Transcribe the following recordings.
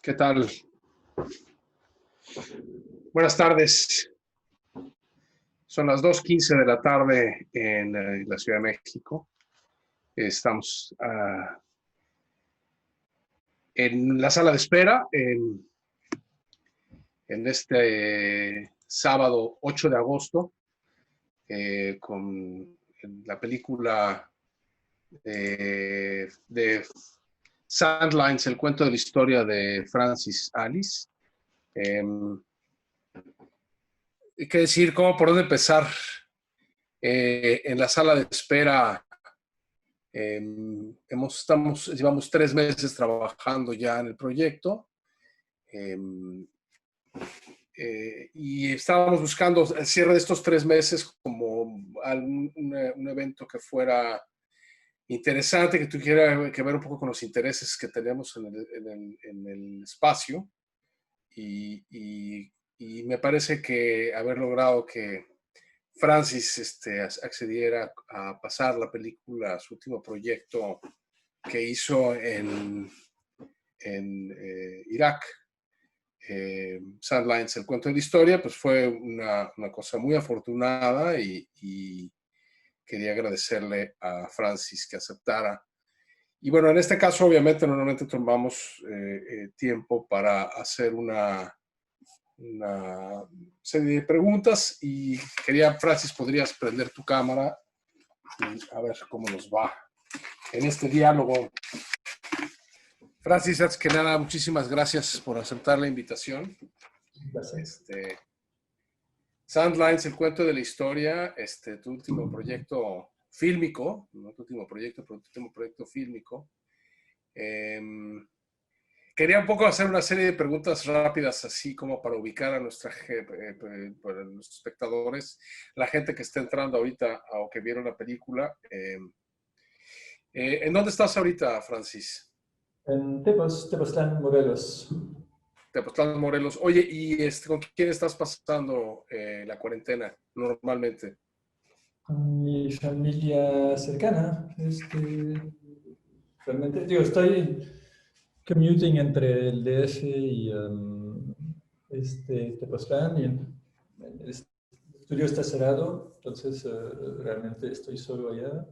¿Qué tal? Buenas tardes. Son las 2:15 de la tarde en la Ciudad de México. Estamos en la sala de espera en este sábado 8 de agosto con la película de Sandlines, el cuento de la historia de Francis Alice. ¿Qué decir? ¿Por dónde empezar? En la sala de espera llevamos 3 meses trabajando ya en el proyecto y estábamos buscando el cierre de estos 3 meses como un evento que fuera interesante, que tuviera que ver un poco con los intereses que tenemos en el espacio y me parece que haber logrado que Francis accediera a pasar la película a su último proyecto que hizo en Irak, Sandlines, el cuento de la historia, pues fue una cosa muy afortunada y quería agradecerle a Francis que aceptara. Y bueno, en este caso, obviamente, normalmente tomamos tiempo para hacer una serie de preguntas y quería, Francis, podrías prender tu cámara y a ver cómo nos va en este diálogo. Francis, antes que nada, muchísimas gracias por aceptar la invitación. Gracias. Sandlines, el cuento de la historia, tu último proyecto fílmico, no tu último proyecto, pero tu último proyecto fílmico. Quería un poco hacer una serie de preguntas rápidas, así como para ubicar a nuestros espectadores, la gente que está entrando ahorita o que vieron la película. ¿En dónde estás ahorita, Francis? En Tepoztlán, Morelos. Tepoztlán, Morelos. Oye, ¿y con quién estás pasando la cuarentena normalmente? Con mi familia cercana. Realmente, digo, estoy commuting entre el DF y Tepoztlán, y el estudio está cerrado, entonces realmente estoy solo allá.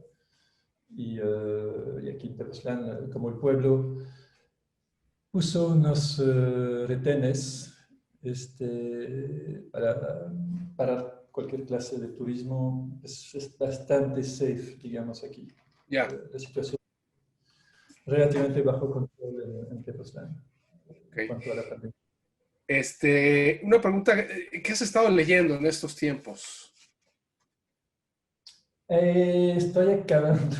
Y aquí en Tepoztlán, como el pueblo puso unos retenes para cualquier clase de turismo, es bastante safe, digamos, aquí. Ya. La situación relativamente bajo control en Tepoztlán, Okay. en cuanto a la pandemia. Una pregunta, ¿qué has estado leyendo en estos tiempos? Estoy acabando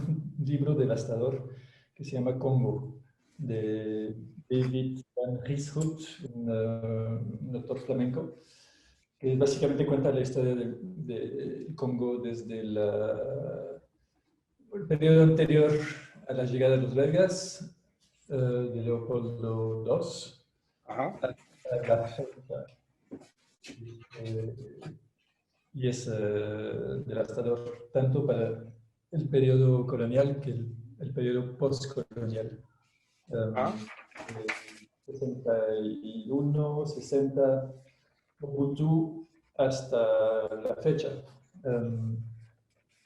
un libro devastador que se llama Congo, de David Van Rieshout, un autor flamenco, que básicamente cuenta la historia del Congo desde el periodo anterior a la llegada de los belgas, de Leopoldo II, Ajá. hasta la fecha. Y es devastador tanto para el periodo colonial que el periodo postcolonial. 61, 60, Mobutu hasta la fecha.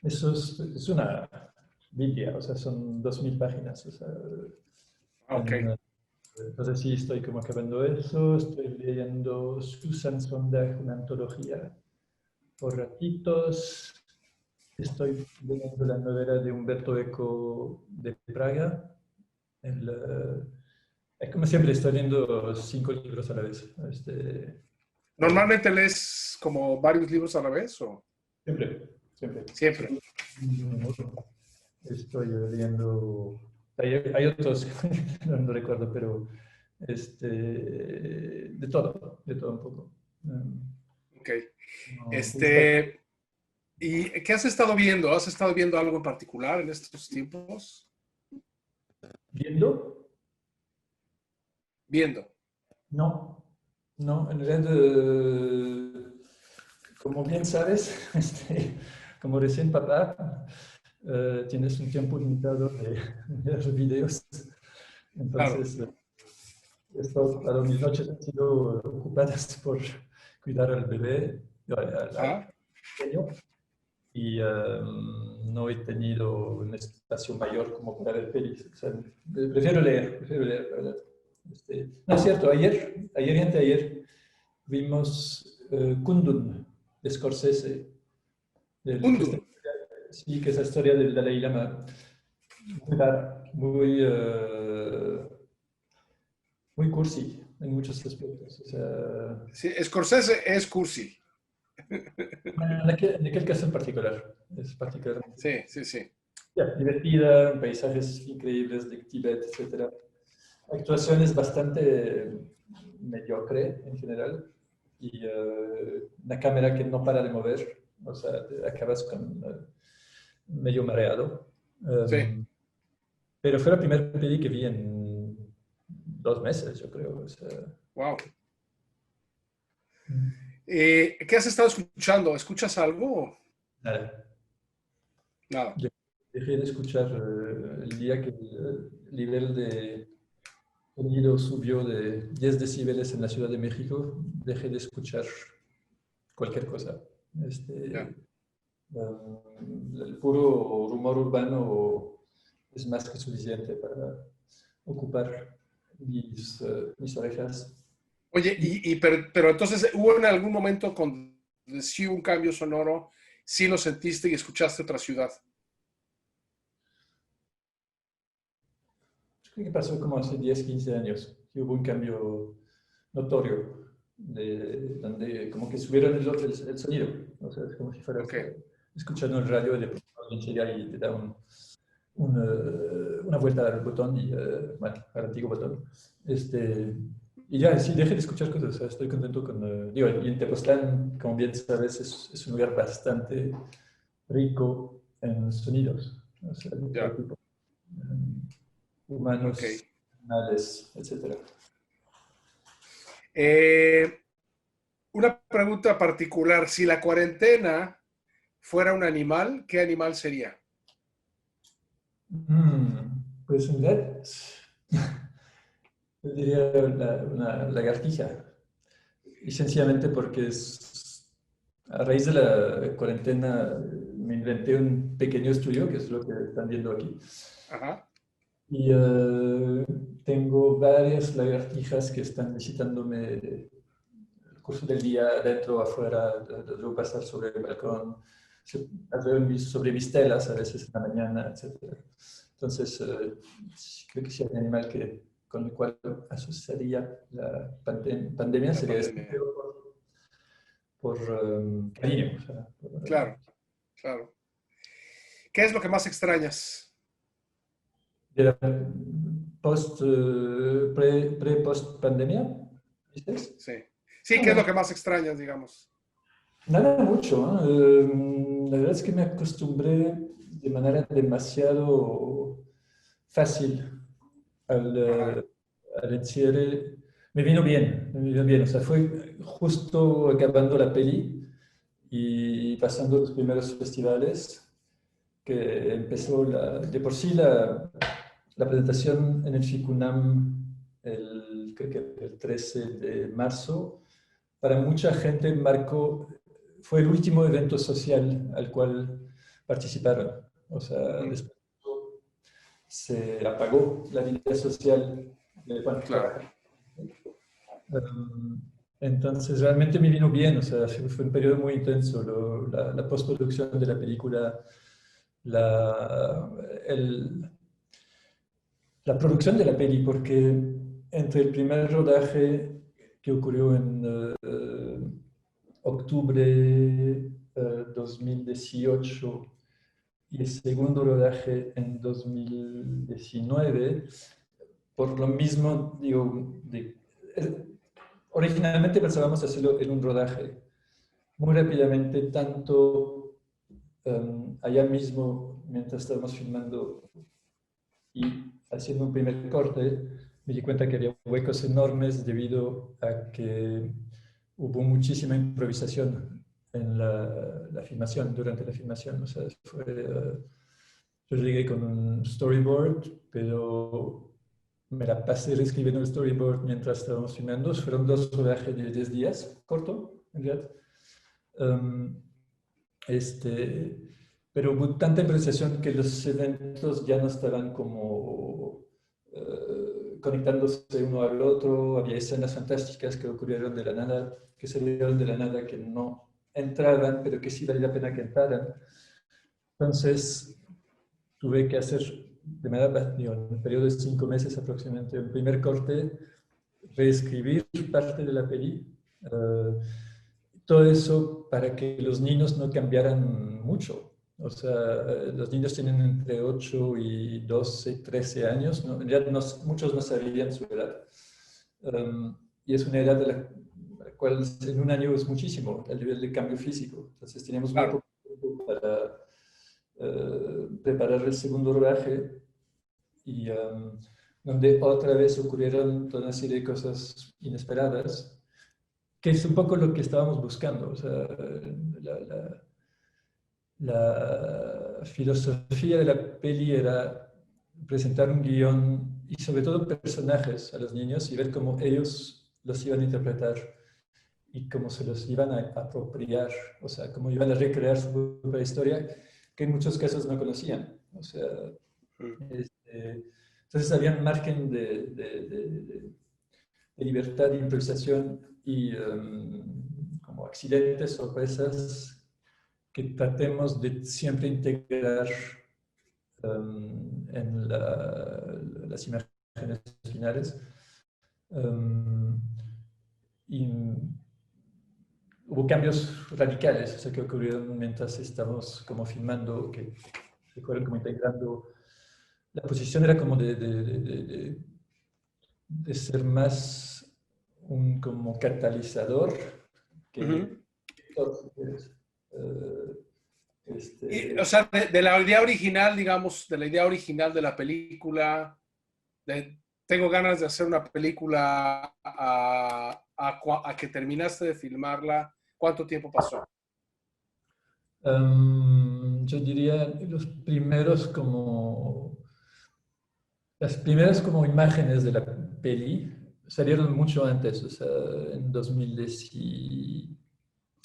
Eso es una Biblia, o sea, son 2000 páginas. O sea, Okay. entonces sí, estoy como acabando eso, estoy leyendo Susan Sontag, una antología por ratitos. Estoy leyendo la novela de Umberto Eco de Praga. Como siempre, estoy leyendo 5 libros a la vez. ¿Normalmente lees como varios libros a la vez o? Siempre, siempre. Siempre. Estoy leyendo. Hay otros, no recuerdo, pero de todo un poco. Ok. No, ¿Y qué has estado viendo? ¿Has estado viendo algo en particular en estos tiempos? ¿Viendo? Viendo. No, no, en realidad, como bien sabes, como recién papá, tienes un tiempo limitado de ver videos. Entonces, Claro. Para mis noches han sido ocupadas por cuidar al bebé, al Ajá. pequeño, y no he tenido un espacio mayor como para ver pelis. O sea, prefiero leer, la verdad. No es cierto, ayer y anteayer vimos Kundun de Scorsese, Kundun. sí, que es la historia del Dalai Lama. Muy, muy cursi en muchos aspectos. O sea, Sí, Scorsese es cursi. en aquel caso en particular, es particularmente Sí, sí, sí. divertida, paisajes increíbles de Tíbet, etcétera. Actuaciones bastante mediocre en general y una cámara que no para de mover, o sea, te acabas con medio mareado. Sí. Um, pero fue la primera peli que vi en 2 meses, yo creo. O sea, Wow. ¿Qué has estado escuchando? ¿Escuchas algo? nada. Nada. Dejé de escuchar el día que el nivel de sonido subió de 10 decibeles en la Ciudad de México, dejé de escuchar cualquier cosa. Ya. El puro rumor urbano es más que suficiente para ocupar mis orejas. Oye, Y pero entonces hubo en algún momento con sí un cambio sonoro, sí lo sentiste y escuchaste otra ciudad. creo que pasó como hace 10, 15 años, que hubo un cambio notorio, donde como que subieron el sonido. O sea, es como si fueras Ok, escuchando el radio y de pronto alguien llega y te da una vuelta al botón, bueno, al antiguo botón. Y ya, sí, dejé de escuchar cosas. O sea, estoy contento con. Digo, y en Tepoztlán, como bien sabes, es un lugar bastante rico en sonidos. O sea, de todo ya, tipo. ok. Humanos, animales, etcétera. Eh, una pregunta particular, si la cuarentena fuera un animal, ¿qué animal sería? Pues en realidad, yo diría una lagartija. Y sencillamente porque a raíz de la cuarentena me inventé un pequeño estudio, que es lo que están viendo aquí. Ajá, Y tengo varias lagartijas que están visitándome el curso del día, adentro, afuera, debo pasar sobre el balcón, sobre mis telas, a veces en la mañana, etc. Entonces, creo que si hay un animal con el cual asociaría la pandemia la sería este, pandemia. por cariño. O sea, Claro, claro. ¿Qué es lo que más extrañas? de la post pandemia, ¿dices? Sí. Sí, ¿qué es lo que más extrañas, digamos? Nada mucho, ¿no? La verdad es que me acostumbré de manera demasiado fácil Ajá, al encierre. Me vino bien. O sea, fue justo acabando la peli y pasando los primeros festivales que empezó de por sí la presentación en el FICUNAM creo que el 13 de marzo. Para mucha gente fue el último evento social al cual participaron. O sea, ujú, después se apagó la vida social bueno, para claro. gente. Um, entonces realmente me vino bien, o sea, fue un periodo muy intenso, la postproducción de la película, la, el, la producción de la peli, porque entre el primer rodaje que ocurrió en octubre 2018 y el segundo rodaje en 2019, por lo mismo, digo, originalmente pensábamos hacerlo en un rodaje. Muy rápidamente, tanto allá mismo, mientras estábamos filmando y haciendo un primer corte, me di cuenta que había huecos enormes debido a que hubo muchísima improvisación en la filmación, durante la filmación. O sea, yo llegué con un storyboard, pero me la pasé reescribiendo el storyboard mientras estábamos filmando. Fueron 2 rodajes de 10 días, corto, en realidad. Pero hubo tanta improvisación que los eventos ya no estaban como conectándose uno al otro. Había escenas fantásticas que ocurrieron de la nada, que salieron de la nada, que no entraban, pero que sí valía la pena que entraran. Entonces, tuve que hacer, de manera, digo, en un periodo de 5 meses aproximadamente, un primer corte, reescribir parte de la peli. Todo eso para que los niños no cambiaran mucho. O sea, los niños tienen entre 8 y 12, 13 años. ¿No? En realidad muchos no sabían su edad. Y es una edad de la cual en un año es muchísimo, el nivel de cambio físico. Entonces teníamos muy poco tiempo para preparar el segundo rodaje y donde otra vez ocurrieron toda una serie de cosas inesperadas, que es un poco lo que estábamos buscando. O sea, la filosofía de la peli era presentar un guión y sobre todo personajes a los niños y ver cómo ellos los iban a interpretar y cómo se los iban a apropiar, o sea, cómo iban a recrear su propia historia, que en muchos casos no conocían. O sea, entonces había un margen de libertad de improvisación y como accidentes, sorpresas, que tratemos de siempre integrar en las imágenes finales. Y hubo cambios radicales, o sea, que ocurrieron mientras estábamos como filmando, que se fueron como integrando. La posición era como de ser más un como catalizador que O sea, de la idea original, digamos, de la idea original de la película, tengo ganas de hacer una película a que terminaste de filmarla, ¿cuánto tiempo pasó? Yo diría las primeras como imágenes de la peli salieron mucho antes, o sea, en 2010,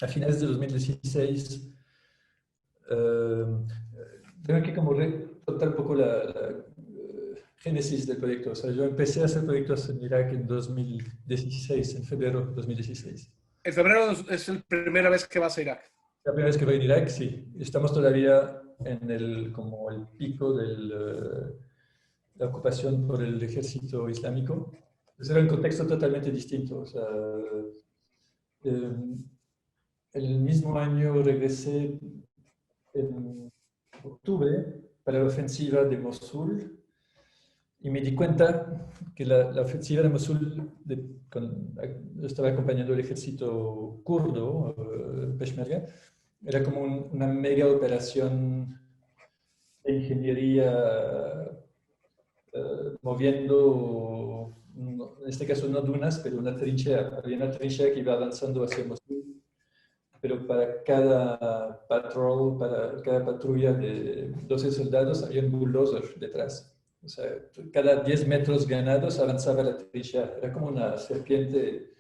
a finales de 2016. Tengo que como contar un poco la génesis del proyecto. O sea, yo empecé a hacer proyectos en Irak en 2016, en febrero de 2016. En febrero es la primera vez que vas a Irak. La primera vez que voy a Irak, sí. Estamos todavía en como el pico de la ocupación por el ejército islámico. Entonces era un contexto totalmente distinto. O sea, el mismo año regresé en octubre para la ofensiva de Mosul y me di cuenta que la ofensiva de Mosul, yo estaba acompañando el ejército kurdo, Peshmerga, era como una mega operación de ingeniería moviendo, en este caso no dunas, pero una trinchera. Había una trinchera que iba avanzando hacia Mosul, pero para cada patrol, para cada patrulla de 12 soldados había un bulldozer detrás. O sea, cada 10 metros ganados avanzaba la trinchera. Era como una serpiente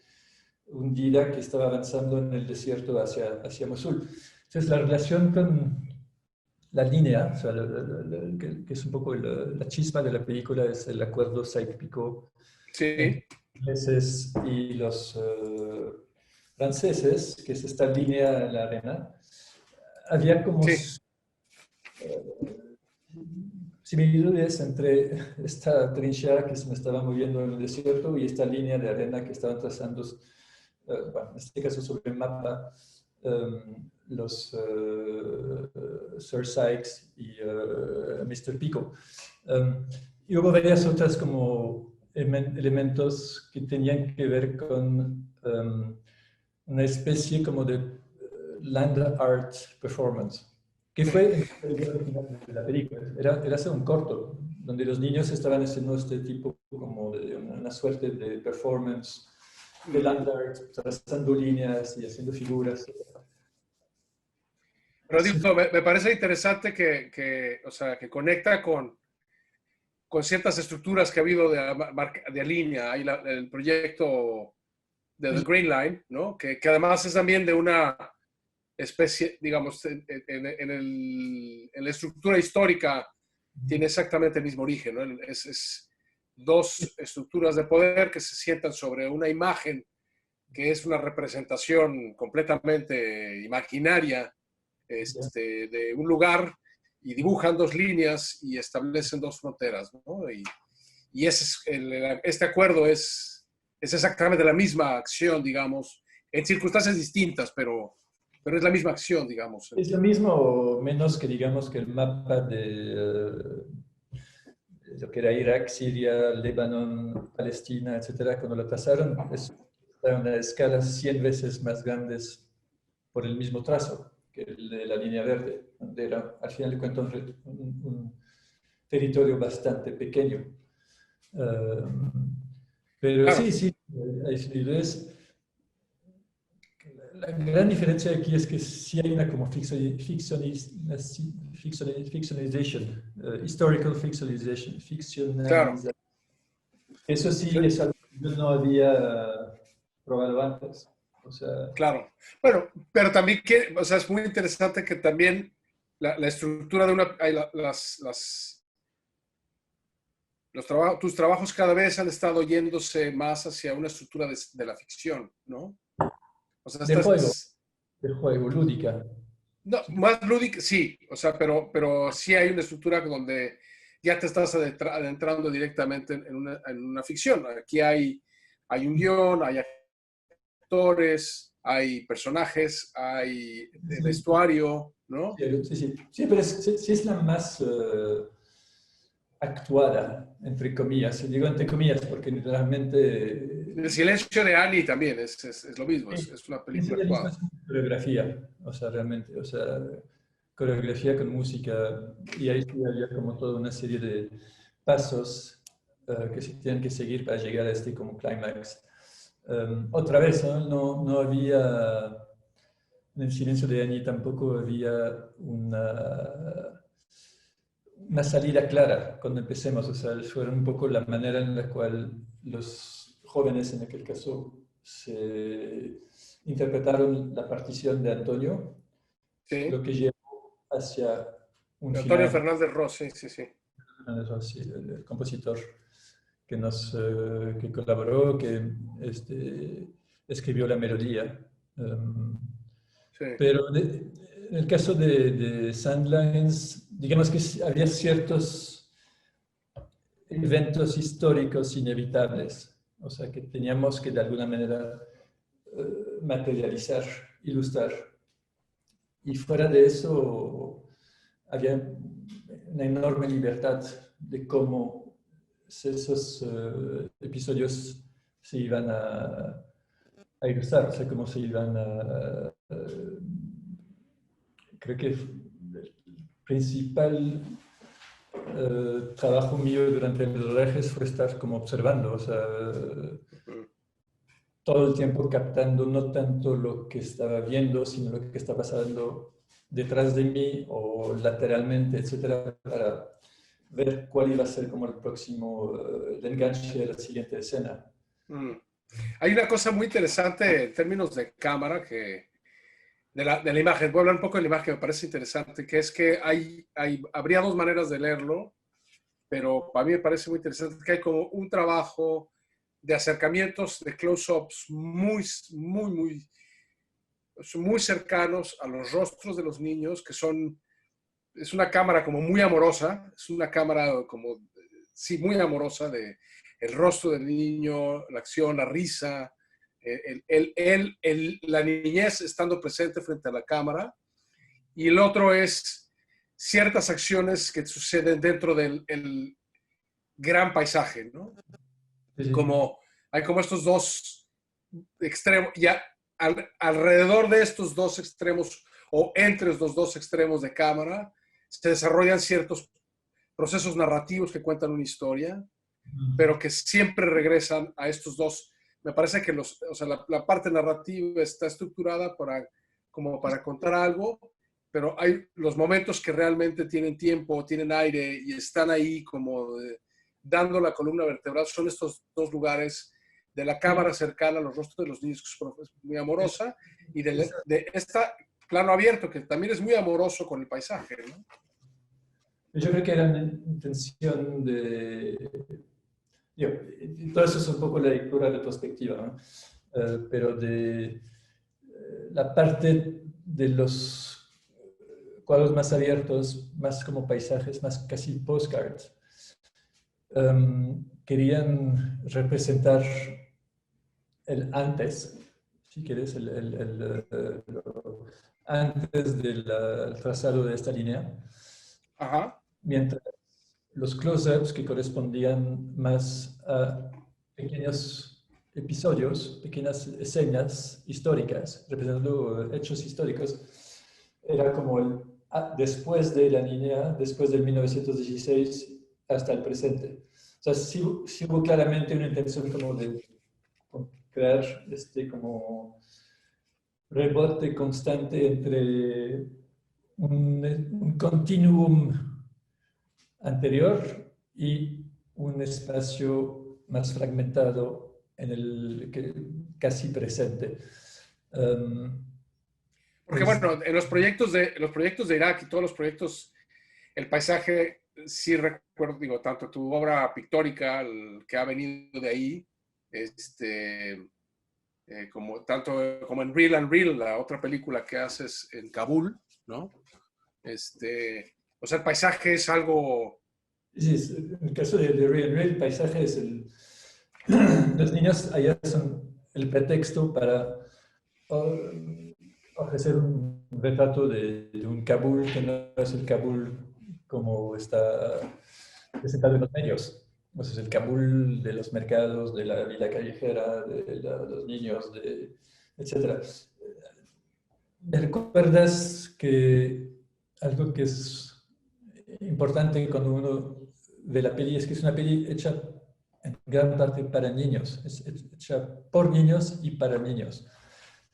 hundida que estaba avanzando en el desierto hacia Mosul. Entonces la relación con la línea, o sea, que es un poco la chispa de la película, es el acuerdo Sykes-Picot entre los ingleses y los franceses, que es esta línea en la arena. Había como similitudes entre esta trinchera que se me estaba moviendo en el desierto y esta línea de arena que estaban trazando, bueno, en este caso sobre el mapa, los Sir Sykes y Mr. Picot. Y hubo varias otras como elementos que tenían que ver con una especie como de land art performance, que fue el guion original de la película. Era hacer un corto, donde los niños estaban haciendo este tipo como de una suerte de performance de land art, trazando líneas y haciendo figuras. Pero digo, me parece interesante o sea, que conecta con con ciertas estructuras que ha habido de línea. Hay el proyecto de The Green Line, ¿no? Que además es también de una especie, digamos, en la estructura histórica tiene exactamente el mismo origen, ¿no? Es dos estructuras de poder que se sientan sobre una imagen que es una representación completamente imaginaria de un lugar, y dibujan dos líneas y establecen dos fronteras, ¿no? Y este acuerdo es exactamente la misma acción, digamos, en circunstancias distintas, pero es la misma acción, digamos. Es lo mismo, menos que digamos que el mapa de lo que era Irak, Siria, Líbano, Palestina, etcétera, cuando lo trazaron, es a una escala 100 veces más grande por el mismo trazo que el de la línea verde, donde era, al final de cuentas, un territorio bastante pequeño. Pero Claro. sí, hay similitudes. La gran diferencia aquí es que sí hay una como fictionalization, historical fictionalization. Claro. Eso sí, Sí. es algo que yo no había probado antes. O sea, claro. Bueno, pero también o sea, es muy interesante que también la estructura de una, tus trabajos cada vez han estado yéndose más hacia una estructura de la ficción, ¿no? O sea, de juego, lúdica. no, más lúdica, sí, o sea, pero sí hay una estructura donde ya te estás adentrando directamente en una ficción. Aquí hay un guión, hay actores, hay personajes, hay vestuario, ¿no? Sí, pero sí es la más actuada, entre comillas. Digo entre comillas porque realmente... El silencio de Annie también es lo mismo, es una película mismo actuada. es coreografía, o sea, realmente, o sea, coreografía con música, y ahí sí había como toda una serie de pasos que se tienen que seguir para llegar a este como clímax. Otra vez, no había, en el silencio de Annie tampoco había una salida clara cuando empecemos, o sea, fue un poco la manera en la cual los jóvenes, en aquel caso, se interpretaron la partición de Antonio, Sí. lo que llevó hacia un Antonio final. Fernández Rossi, sí, sí. Sí, el compositor que colaboró, que escribió la melodía. Sí. Pero en el caso de Sandlines, digamos que había ciertos eventos históricos inevitables, o sea que teníamos que de alguna manera materializar, ilustrar. Y fuera de eso había una enorme libertad de cómo esos episodios se iban a ilustrar, o sea, cómo se iban creo que el principal trabajo mío durante los rodajes fue estar como observando, o sea, todo el tiempo captando no tanto lo que estaba viendo, sino lo que está pasando detrás de mí o lateralmente, etcétera, para ver cuál iba a ser como el próximo el enganche de la siguiente escena. Hay una cosa muy interesante en términos de cámara de la imagen. Voy a hablar un poco de la imagen que me parece interesante, que es que habría dos maneras de leerlo, pero para mí me parece muy interesante que hay como un trabajo de acercamientos, de close-ups muy cercanos a los rostros de los niños, es una cámara como muy amorosa, es una cámara como, sí, muy amorosa de el rostro del niño, la acción, la risa, la niñez estando presente frente a la cámara, y el otro es ciertas acciones que suceden dentro del gran paisaje, ¿no? Sí. Hay como estos dos extremos, ya alrededor de estos dos extremos o entre los dos extremos de cámara se desarrollan ciertos procesos narrativos que cuentan una historia, pero que siempre regresan a estos dos. Me parece que la parte narrativa está estructurada como para contar algo, pero hay los momentos que realmente tienen tiempo, tienen aire y están ahí como dando la columna vertebral son estos dos lugares de la cámara cercana a los rostros de los niños, que es muy amorosa, y de este plano abierto, que también es muy amoroso con el paisaje, ¿no? Yo creo que era una intención de... todo eso es un poco la lectura retrospectiva, ¿no? Pero de la parte de los cuadros más abiertos, más como paisajes, más casi postcards, querían representar el antes, si quieres, antes del trazado de esta línea. Ajá. Mientras los close-ups que correspondían más a pequeños episodios, pequeñas escenas históricas, representando hechos históricos, era como después de la línea, después del 1916 hasta el presente. O sea, sí hubo claramente una intención como de crear como rebote constante entre un continuum anterior y un espacio más fragmentado en el casi presente. Porque bueno, en los proyectos de Irak y todos los proyectos, el paisaje, sí recuerdo, digo, tanto tu obra pictórica, que ha venido de ahí, como tanto como en Real and Real, la otra película que haces en Kabul, ¿no? O sea, el paisaje es algo... Sí, en el caso de Real and Real, el paisaje es los niños allá son el pretexto para ofrecer un retrato de un Kabul que no es el Kabul como está presentado en los medios. O sea, es el Kabul de los mercados, de la vida callejera, de los niños, etc. ¿Me recuerdas que algo que es importante cuando uno ve la peli es que es una peli hecha en gran parte para niños, es hecha por niños y para niños?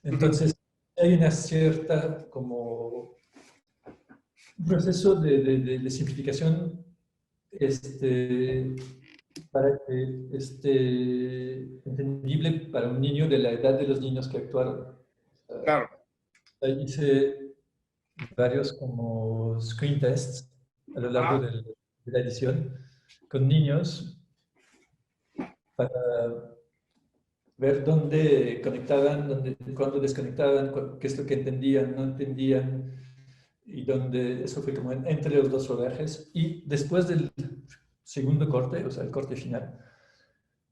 Entonces, hay una cierta como un proceso de simplificación para que esté entendible para un niño de la edad de los niños que actuaron. Claro. Hice varios como screen tests a lo largo de la edición con niños para ver dónde conectaban, cuándo desconectaban, qué es lo que entendían, no entendían, y donde eso fue como entre los dos rodajes. Y después del segundo corte, o sea, el corte final,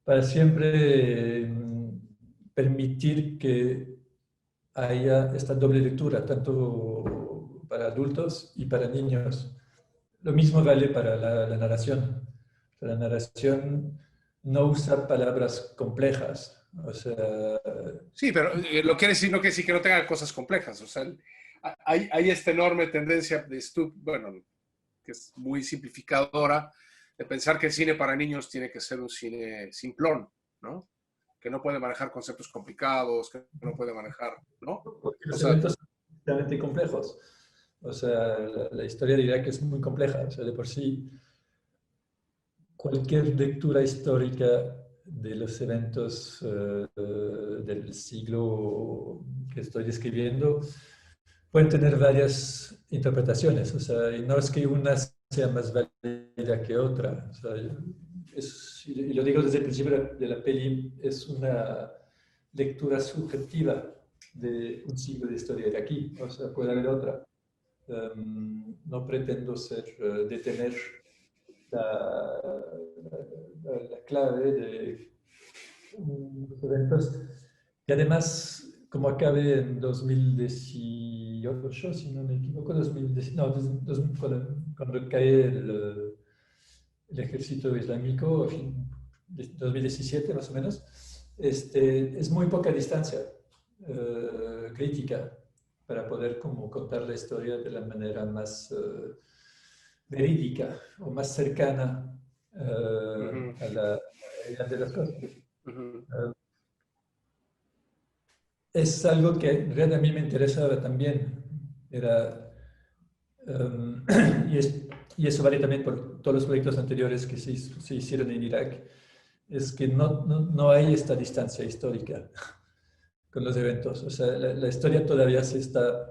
para siempre permitir que haya esta doble lectura, tanto para adultos y para niños. Lo mismo vale para la narración. La narración no usa palabras complejas. O sea, sí, pero lo quiere decir, no quiere decir que no tenga cosas complejas. O sea, hay esta enorme tendencia bueno, que es muy simplificadora, de pensar que el cine para niños tiene que ser un cine simplón, ¿no? Que no puede manejar conceptos complicados, que no puede manejar, ¿no? Porque los eventos son realmente complejos. O sea, la historia de Irak es muy compleja. O sea, de por sí, cualquier lectura histórica de los eventos del siglo que estoy describiendo pueden tener varias interpretaciones. O sea, y no es que una sea más válida que otra. O sea, y lo digo desde el principio de la peli, es una lectura subjetiva de un siglo de historia iraquí. O sea, puede haber otra. No pretendo detener la, la clave de los eventos. Y además, como acabe en 2018, si no me equivoco, 2010, no, cuando cae el ejército islámico, en fin, 2017 más o menos, es muy poca distancia crítica para poder como contar la historia de la manera más verídica o más cercana a la realidad de las cosas. Es algo que en realidad a mí me interesaba también. Y y eso vale también por todos los proyectos anteriores que se hicieron en Irak, es que no hay esta distancia histórica con los eventos. O sea, la historia todavía se está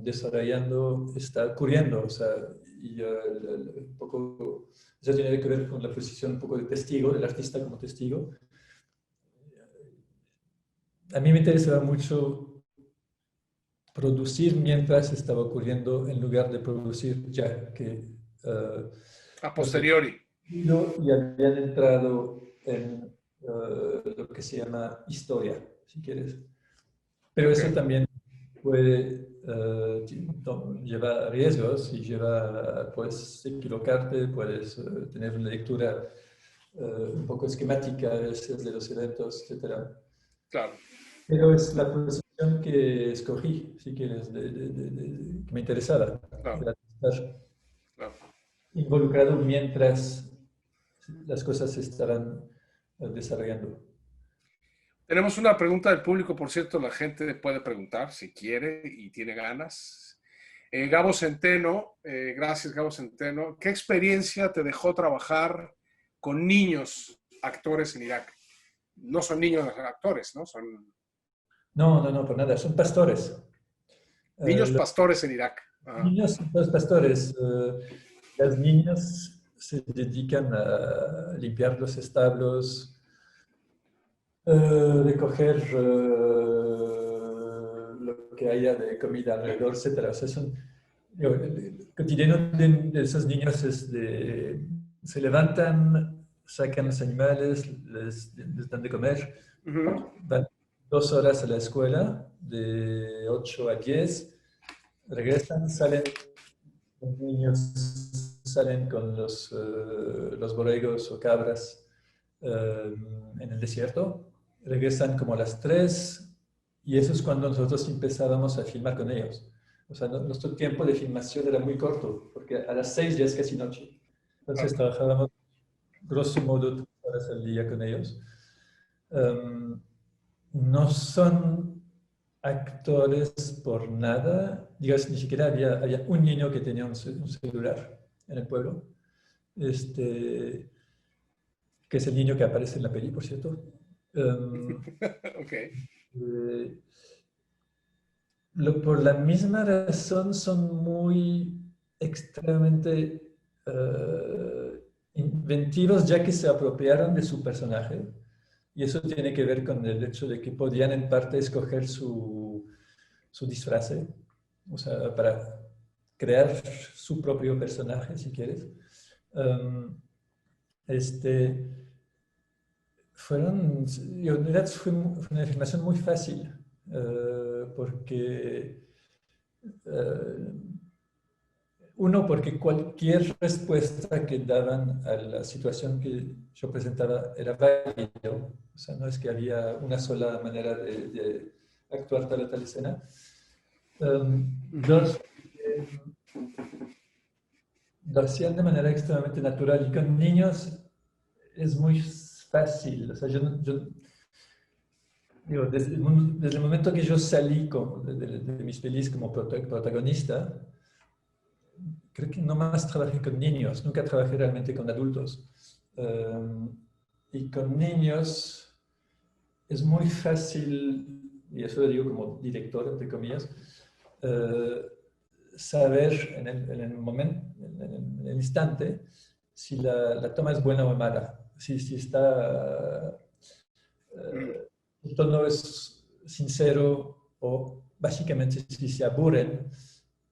desarrollando, está ocurriendo. O sea, y un poco, eso tiene que ver con la posición un poco de testigo, del artista como testigo. A mí me interesaba mucho producir mientras estaba ocurriendo en lugar de producir ya que A posteriori. y habían entrado en lo que se llama historia, si quieres. Pero eso también puede llevar riesgos y puedes equivocarte, puedes tener una lectura un poco esquemática a veces de los eventos, etc. Claro. Pero es la posición que escogí, si quieres, que me interesaba. Claro. Era estar Claro. involucrado mientras las cosas se estarán desarrollando. Tenemos una pregunta del público, por cierto, la gente puede preguntar si quiere y tiene ganas. Gabo Centeno, gracias Gabo Centeno. ¿Qué experiencia te dejó trabajar con niños actores en Irak? No son niños actores, ¿no? Son No, por nada, son pastores. niños pastores en Irak. Niños, los pastores. Las niñas se dedican a limpiar los establos, recoger lo que haya de comida alrededor, etc. O sea, el cotidiano de esos niños es se levantan, sacan los animales, les dan de comer, van 2 horas a la escuela, de 8 a 10, regresan, salen, los niños salen con los borregos o cabras en el desierto, regresan como a las 3 y eso es cuando nosotros empezábamos a filmar con ellos. O sea, nuestro tiempo de filmación era muy corto, porque a las 6 ya es casi noche. Entonces trabajábamos grosso modo 3 horas al día con ellos. No son actores por nada. Digas, ni siquiera había un niño que tenía un celular en el pueblo. Que es el niño que aparece en la peli, por cierto. Okay. Por la misma razón son muy extremadamente inventivos, ya que se apropiaron de su personaje. Y eso tiene que ver con el hecho de que podían en parte escoger su disfraz, o sea, para crear su propio personaje, si quieres. En realidad fue una filmación muy fácil, porque porque cualquier respuesta que daban a la situación que yo presentaba era válida. O sea, no es que había una sola manera de actuar tal escena. Dos, lo hacían de manera extremadamente natural y con niños es muy fácil. O sea, digo, desde el momento que yo salí de mis pelis como protagonista, creo que no más trabajé con niños, nunca trabajé realmente con adultos. Y con niños es muy fácil, y eso lo digo como director, entre comillas, saber en el momento, en el instante, si la toma es buena o mala, si está, el tono es sincero o básicamente si se aburren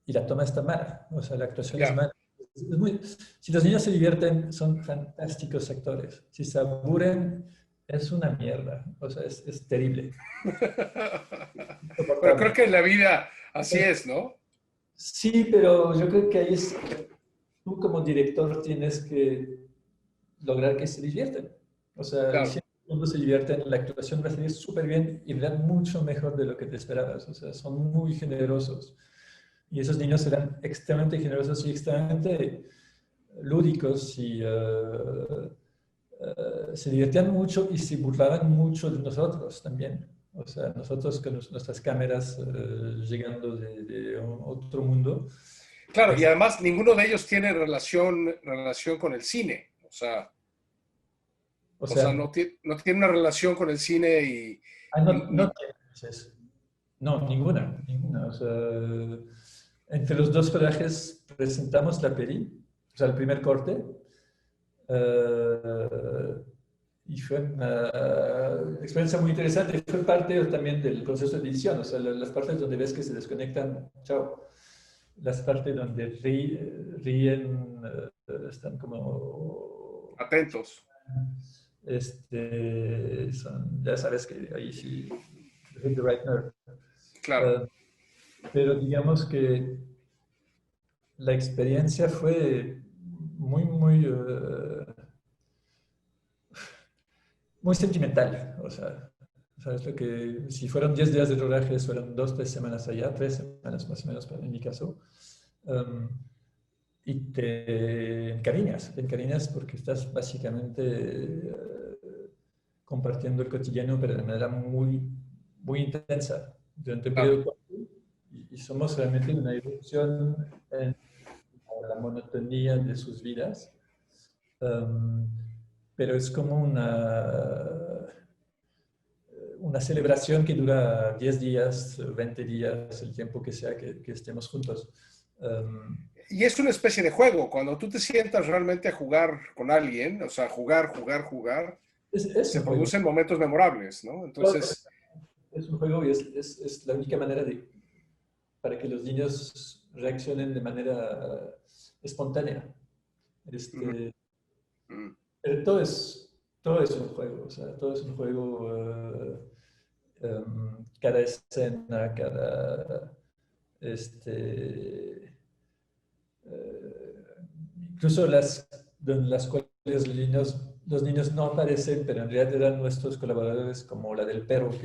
y la toma está mala, o sea, la actuación es mala. Si los niños se divierten, son fantásticos actores. Si se aburren, es una mierda, o sea, es terrible. Pero creo que en la vida así es, ¿no? Sí, pero yo creo que ahí tú como director tienes que lograr que se divierten. O sea, Claro. si el mundo se divierte, la actuación va a salir súper bien y verán mucho mejor de lo que te esperabas. O sea, son muy generosos. Y esos niños serán extremadamente generosos y extremadamente lúdicos y se divertían mucho y se burlaban mucho de nosotros también. O sea, nosotros con nuestras cámaras llegando de otro mundo. Claro, y además ninguno de ellos tiene relación con el cine. O O sea, sea, no tiene una relación con el cine no tienes. No, ninguna, ninguna. O sea, entre los dos parajes presentamos la peli, o sea, el primer corte, eh, y fue una experiencia muy interesante. Fue parte también del proceso de edición, o sea, las partes donde ves que se desconectan, chao. Las partes donde ríen, están como atentos. ya sabes que ahí sí, hit the right nerve. Claro. Eh, pero digamos que la experiencia fue muy sentimental. O sea, sabes lo que, si fueron 10 días de rodaje, fueron 2, 3 semanas allá, 3 semanas más o menos en mi caso. Um, y te encariñas porque estás básicamente compartiendo el cotidiano, pero de manera muy intensa durante un Claro. periodo corto. Y somos realmente una irrupción en la monotonía de sus vidas. Um, pero es como una celebración que dura 10 días, 20 días, el tiempo que sea que estemos juntos. Um, Y es una especie de juego. Cuando tú te sientas realmente a jugar con alguien, o sea, jugar, es se un juego. producen momentos memorables, ¿no? Entonces, Es un juego y es la única manera para que los niños reaccionen de manera espontánea. ujú, Este, ujú, pero todo es un juego, o sea, todo es un juego, cada escena, este, eh, incluso las cuales los niños no aparecen, pero en realidad eran nuestros colaboradores, como la del perro, ujú.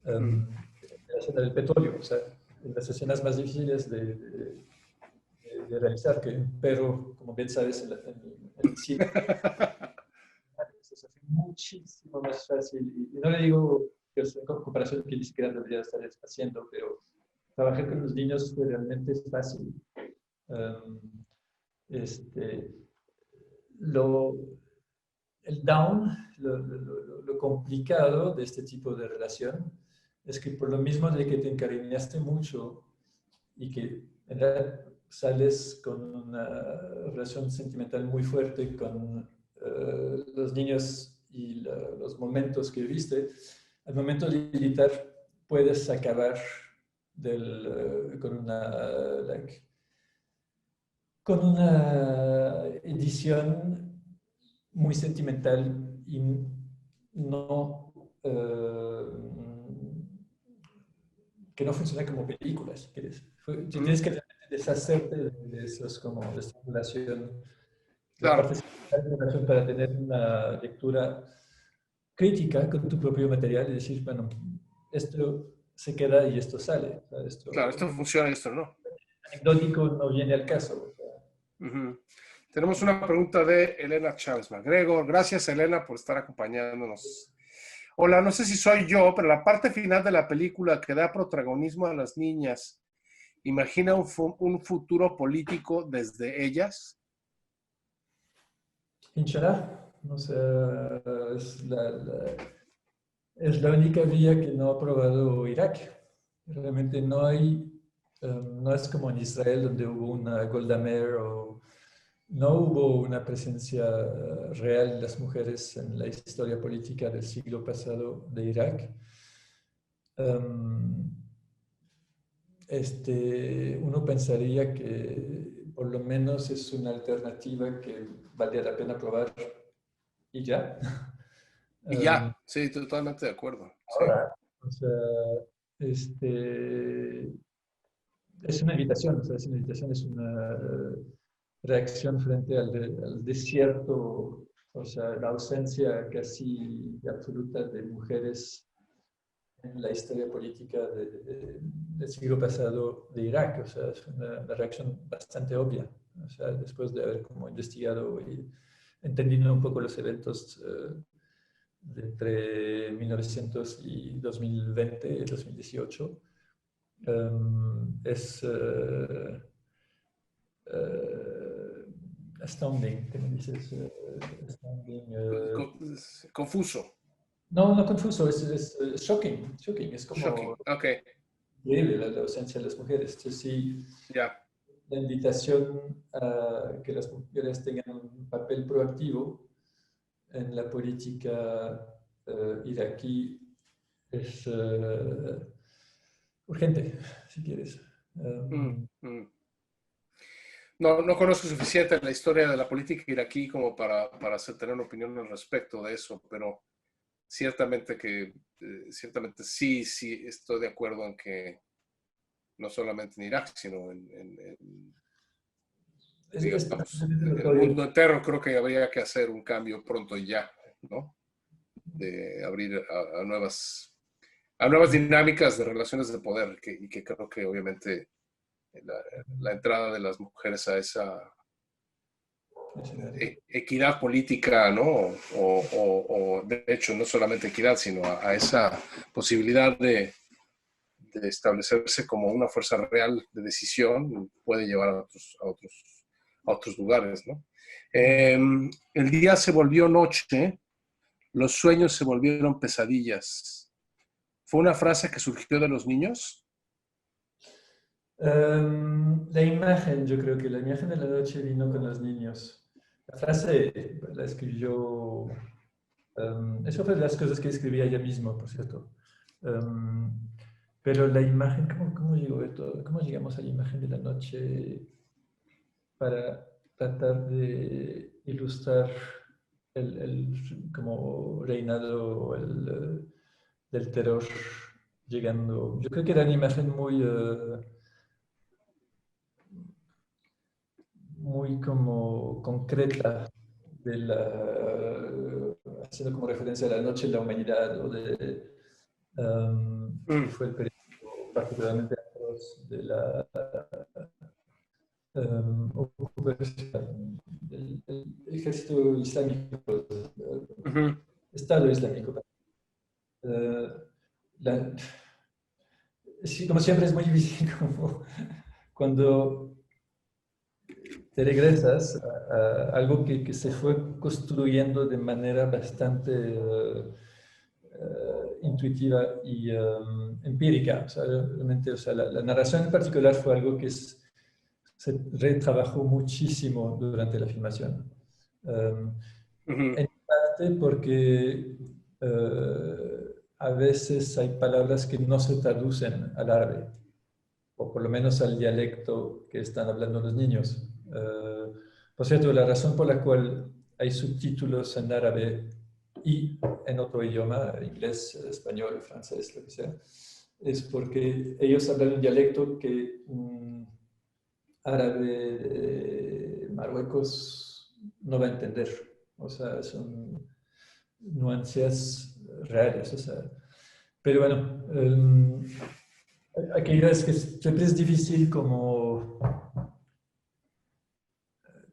la escena del petróleo, o sea, en las escenas más difíciles de realizar, que un perro, como bien sabes, en el cine se hace muchísimo más fácil. Y no le digo que es en comparación que ni siquiera debería estar haciendo, pero trabajar con los niños realmente es fácil. Um, este, lo, el down, lo complicado de este tipo de relación es que por lo mismo de que te encariñaste mucho y que en realidad sales con una relación sentimental muy fuerte con los niños y los momentos que viviste, al momento de editar puedes acabar con una edición muy sentimental y no, que no funciona como película, si quieres. Ujú. Tienes que deshacerte de esos, como de esta relación, la Claro, parte sentimental de la relación, para tener una lectura crítica con tu propio material y decir, bueno, esto se queda y esto sale. O sea, claro, esto esto funciona, esto no. anecdótico no viene al caso. O sea, Ujú. Tenemos una pregunta de Elena Chávez MacGregor. Gracias, Elena, por estar acompañándonos. Hola, no sé si soy yo, pero la parte final de la película que da protagonismo a las niñas, ¿imagina un futuro político desde ellas? Inshallah, o sea, es la única vía que no ha probado Irak. Realmente no es como en Israel, donde hubo una Golda Meir, o no hubo una presencia real de las mujeres en la historia política del siglo pasado de Irak. Um, Uno pensaría que por lo menos es una alternativa que valdría la pena probar y ya. Y Um, ya, sí, totalmente de acuerdo. Sí, Ahora, o sea, este, es una invitación, o sea, es una reacción frente al desierto, o sea, la ausencia casi absoluta de mujeres en la historia política del siglo pasado de Irak. O sea, es una reacción bastante obvia. O sea, después de haber como investigado y entendido un poco los eventos de entre 1900 y 2020, 2018, es, astounding, ¿cómo dices? Astounding, Confuso. no, no confuso, es shocking, shocking, es Shocking. como Ok, increíble la ausencia de las mujeres. Entonces, sí, ya. la invitación a que las mujeres tengan un papel proactivo en la política iraquí es urgente, si quieres. Mm, mm. No, no conozco suficiente la historia de la política iraquí como para tener una opinión al respecto de eso, pero ciertamente ciertamente sí, sí estoy de acuerdo en que no solamente en Irak, sino Es digamos, precisamente en el notorio. mundo entero creo que habría que hacer un cambio pronto y ya, ¿no? De abrir a nuevas dinámicas de relaciones de poder y que creo que obviamente la entrada de las mujeres a esa equidad política, ¿no? O de hecho, no solamente equidad, sino a esa posibilidad de establecerse como una fuerza real de decisión, puede llevar a otros lugares, ¿no? El día se volvió noche, los sueños se volvieron pesadillas. ¿Fue una frase que surgió de los niños? La imagen, yo creo que la imagen de la noche vino con los niños. La frase la escribió, eso fue de las cosas que escribía ella mismo, por cierto. Um, pero la imagen, ¿cómo llegó esto? ¿Cómo llegamos a la imagen de la noche para tratar de ilustrar el como reinado del terror llegando? Yo creo que era una imagen muy como concreta de haciendo como referencia a la noche de la humanidad o que Mm, fue el periodo particularmente atroz de la ocupación del ejército islámico, ujú. Estado Islámico. Eh, la- sí, como siempre es muy difícil como cuando te regresas a algo que se fue construyendo de manera bastante intuitiva y empírica. O sea, realmente, o sea, la narración en particular fue algo que se retrabajó muchísimo durante la filmación. Ujú. En parte porque a veces hay palabras que no se traducen al árabe, o por lo menos al dialecto que están hablando los niños. Por cierto, la razón por la cual hay subtítulos en árabe y en otro idioma, inglés, español, francés, lo que sea, es porque ellos hablan un dialecto que un árabe de Marruecos no va a entender. O sea, son nuances reales. O sea, pero bueno, aquello es que siempre es difícil como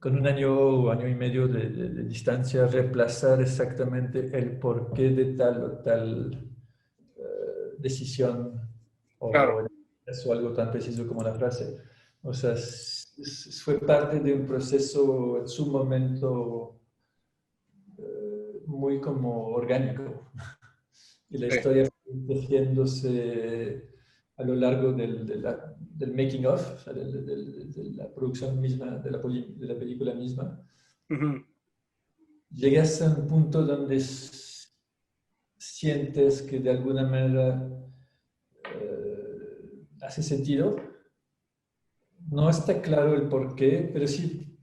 con un año o año y medio de distancia reemplazar exactamente el porqué de tal o tal decisión o Claro, eso, algo tan preciso como la frase. O sea, fue parte de un proceso en su momento muy como orgánico. Y la sí. historia fue tejiéndose a lo largo del making of, o sea, de la producción misma, de la película misma. Ujú. Llegas a un punto donde sientes que de alguna manera hace sentido. No está claro el por qué, pero sí,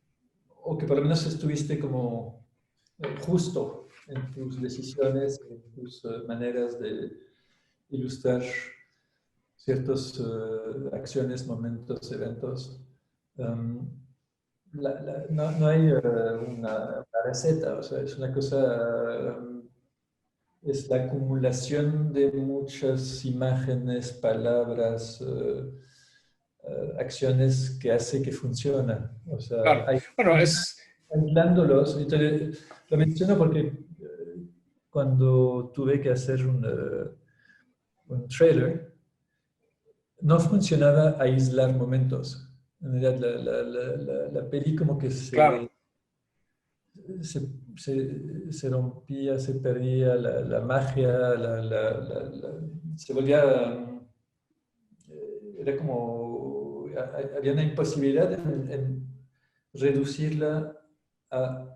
o que por lo menos estuviste como justo en tus decisiones, en tus maneras de ilustrar ciertas acciones, momentos, eventos. Um, no hay una receta, o sea, es una cosa, es la acumulación de muchas imágenes, palabras, acciones que hace que funciona. O sea, Claro. Bueno, aislándolos, lo menciono porque cuando tuve que hacer un trailer, no funcionaba aislar momentos. En realidad, la peli como que Claro. se rompía, se perdía la magia, se volvía, era como, había una imposibilidad en reducirla a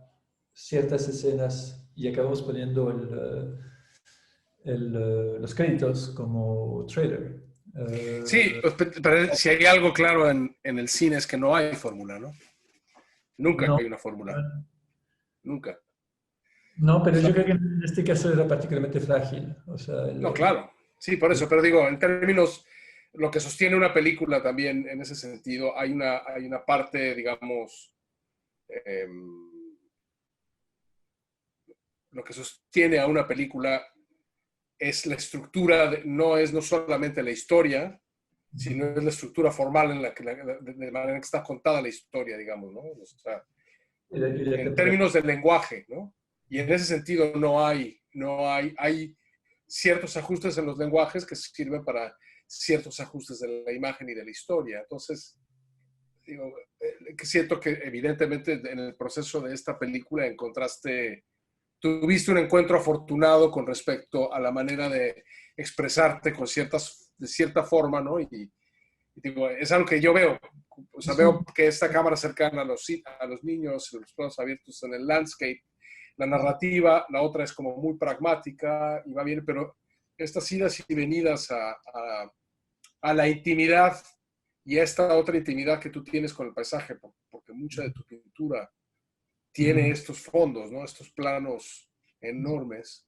ciertas escenas y acabamos poniendo los créditos como trailer. Sí, pues, pero si hay algo claro en el cine es que no hay fórmula, ¿no? Nunca No, hay una fórmula, nunca. no, O pero sea, yo creo que en este caso era particularmente frágil. O sea, no, claro, sí, por eso, pero digo, en términos, lo que sostiene una película también en ese sentido, hay una parte, digamos, eh, lo que sostiene a una película es la estructura, no es no solamente la historia, sino es la estructura formal en la que, de manera en que está contada la historia, digamos, ¿no? O sea, y la en temporada. términos del lenguaje, ¿no? Y en ese sentido hay ciertos ajustes en los lenguajes que sirven para ciertos ajustes de la imagen y de la historia. Entonces, digo, siento que evidentemente en el proceso de esta película tuviste un encuentro afortunado con respecto a la manera de expresarte de cierta forma, ¿no? Y digo, es algo que yo veo. O sea, Sí, veo que esta cámara cercana a los niños, los planos abiertos en el landscape, la narrativa, la otra es como muy pragmática y va bien, pero estas idas y venidas a la intimidad y a esta otra intimidad que tú tienes con el paisaje, porque mucha de tu pintura tiene ujú. estos fondos, ¿no? Estos planos enormes.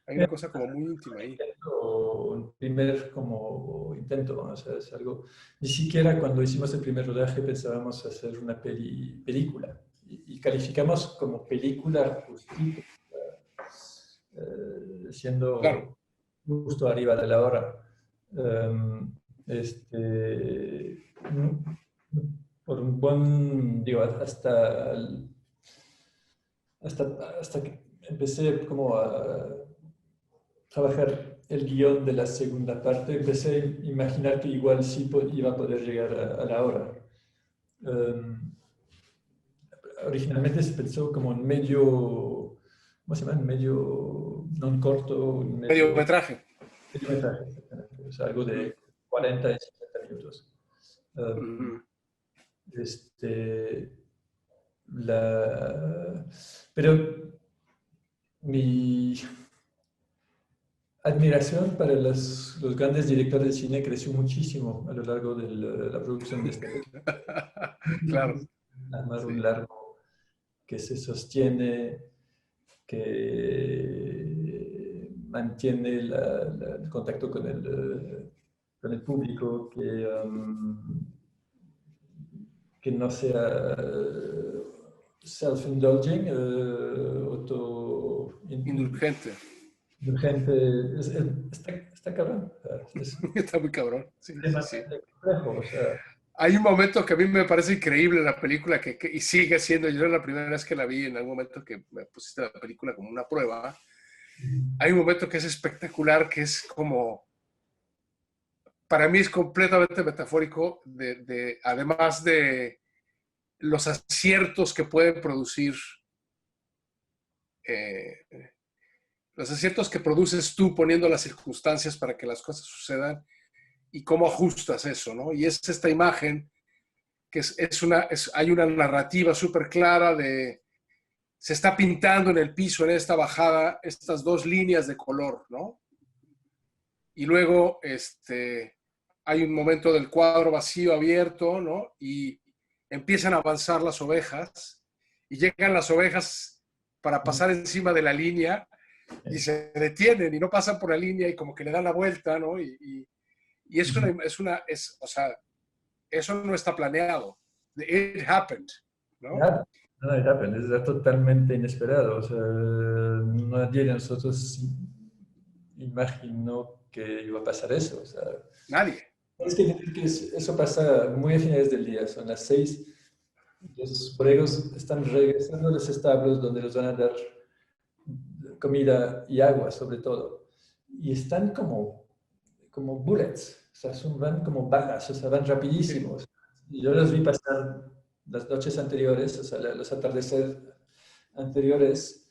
Hay una cosa como muy íntima ahí. Un primer como intento, ¿no? O sea, es algo, ni siquiera cuando hicimos el primer rodaje pensábamos hacer una película y calificamos como película justito, Claro, siendo justo arriba de la hora. Um, este, por un buen, digo, hasta, hasta que empecé como a trabajar el guión de la segunda parte, empecé a imaginar que igual sí iba a poder llegar a la hora. Um, Originalmente se pensó como en medio, ¿cómo se llama? En medio, no un corto, un mediometraje. mediometraje, exactamente. O sea, algo de 40 y 50 minutos. Um, Uh-huh. este, pero mi admiración para los grandes directores de cine creció muchísimo a lo largo de la producción de esta película. Claro, Armar un sí. largo que se sostiene, que mantiene el contacto con el público, que no sea self-indulging, Indulgente. indulgente. Está cabrón. O sea, es un Está muy cabrón. Sí, sí, tema sí. complejo. O sea, Hay un momento que a mí me parece increíble en la película y sigue siendo, yo la primera vez que la vi, en algún momento que me pusiste la película como una prueba, hay un momento que es espectacular, que es como, para mí es completamente metafórico, además de los aciertos que pueden producir, eh, los aciertos que produces tú poniendo las circunstancias para que las cosas sucedan y cómo ajustas eso, ¿no? Y es esta imagen que hay una narrativa súper clara se está pintando en el piso, en esta bajada, estas dos líneas de color, ¿no? Y luego hay un momento del cuadro vacío abierto, ¿no? Y empiezan a avanzar las ovejas y llegan las ovejas para pasar encima de la línea y se detienen y no pasan por la línea y como que le dan la vuelta, ¿no? Y o sea, eso no está planeado. It happened, ¿no? nada, nada de Happen, es totalmente inesperado. O sea, nadie de nosotros imaginó que iba a pasar eso. O sea, Nadie. es ¿No? que eso pasa muy a finales del día, son las 6. Los borregos están regresando a los establos donde los van a dar comida y agua, sobre todo. Y están como bullets, o sea, van como balas, o sea, van Sí. rapidísimos. Yo los vi pasar las noches anteriores, o sea, los atardeceres anteriores,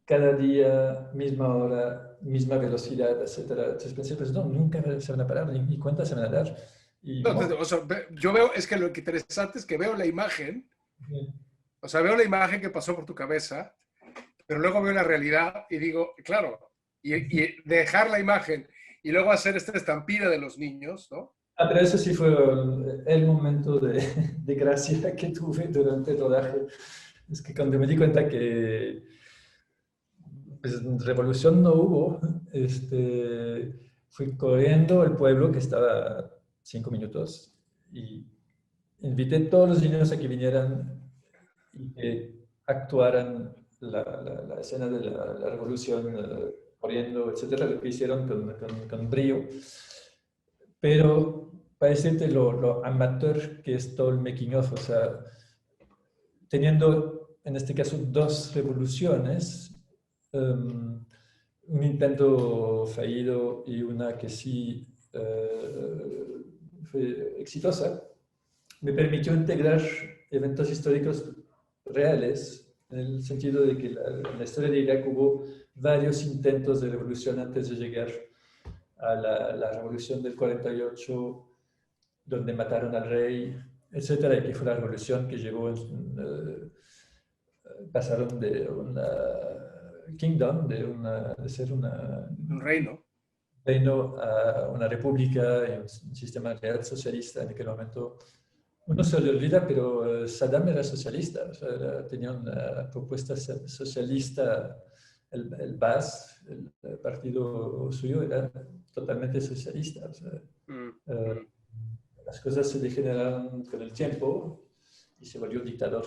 cada día, misma hora, misma velocidad, etcétera. Entonces pensé, pues no, nunca se van a parar, ni cuenta se van a dar. Y No, no. o sea, yo veo, es que lo que interesante es que veo la imagen, o sea, veo la imagen que pasó por tu cabeza, pero luego veo la realidad y digo, claro, y dejar la imagen y luego hacer esta estampida de los niños, ¿no? Ah, pero eso sí fue el momento de gracia que tuve durante el rodaje. Es que cuando me di cuenta que pues, revolución no hubo, fui corriendo al pueblo que estaba a 5 minutos y invité a todos los niños a que vinieran y que actuaran la escena de la revolución, corriendo, etcétera, lo que hicieron con brío. Pero para decirte lo amateur que es todo el making of, o sea, teniendo en este caso dos revoluciones, un intento fallido y una que sí fue exitosa, me permitió integrar eventos históricos reales, en el sentido de que en la historia de Irak hubo varios intentos de revolución antes de llegar a la revolución del 48, donde mataron al rey, etcétera, y que fue la revolución que llevó, pasaron de una kingdom, de ser Un reino. reino a una república y un sistema real socialista. En aquel momento uno se le olvida, pero Saddam era socialista, o sea, tenía una propuesta socialista, el BAS, el partido suyo era totalmente socialista. O sea, Mm, eh, mm, las cosas se degeneraron con el tiempo y se volvió dictador.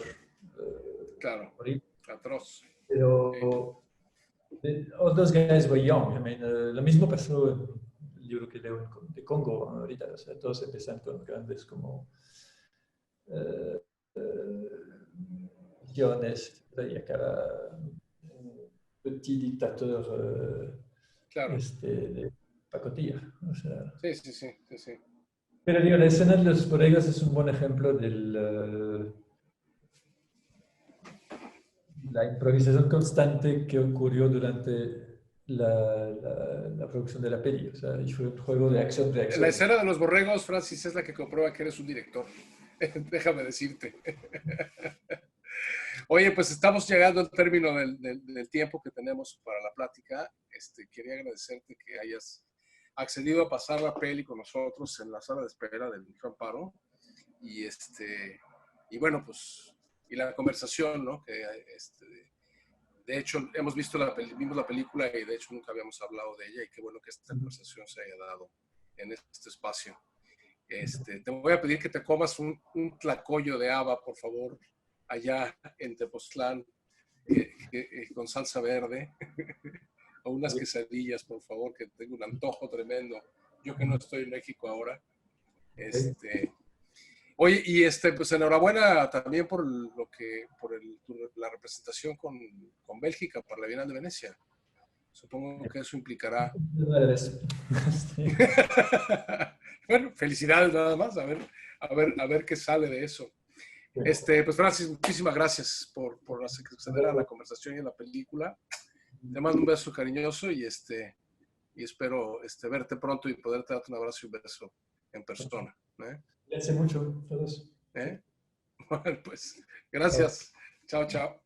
claro, Horrible. atroz. Pero all those guys were young. I mean, lo mismo pasó en el libro que leo de Congo ahorita. O sea, todos empiezan con grandes como eh, guiones y acaba un petit dictateur Claro. de pacotilla. O sea, Sí, sí, sí, sí, sí. pero digo, la escena de los borregos es un buen ejemplo de la improvisación constante que ocurrió durante la producción de la peli. O sea, y fue un juego de La acción-reacción. escena de los borregos, Francis, es la que comprueba que eres un director. Déjame decirte. Oye, pues estamos llegando al término del tiempo que tenemos para la plática. Quería agradecerte que hayas accedido a pasar la peli con nosotros en la sala de espera del Info Amparo. Y, y bueno, pues, y la conversación, ¿no? Que, de hecho, vimos la película y de hecho nunca habíamos hablado de ella y qué bueno que esta conversación se haya dado en este espacio. Te voy a pedir que te comas un tlacoyo de haba, por favor, allá en Tepoztlán, con salsa verde, o unas quesadillas, por favor, que tengo un antojo tremendo. Yo que no estoy en México ahora. Oye, y pues enhorabuena también por la representación con Bélgica para la Bienal de Venecia. Supongo que eso implicará. Bueno, felicidades nada más, a ver qué sale de eso. Pues Francis, muchísimas gracias por acceder a la conversación y a la película. Te mando un beso cariñoso y espero verte pronto y poderte darte un abrazo y un beso en persona. Cuídense mucho todos. Bueno, pues gracias. Chao, chao.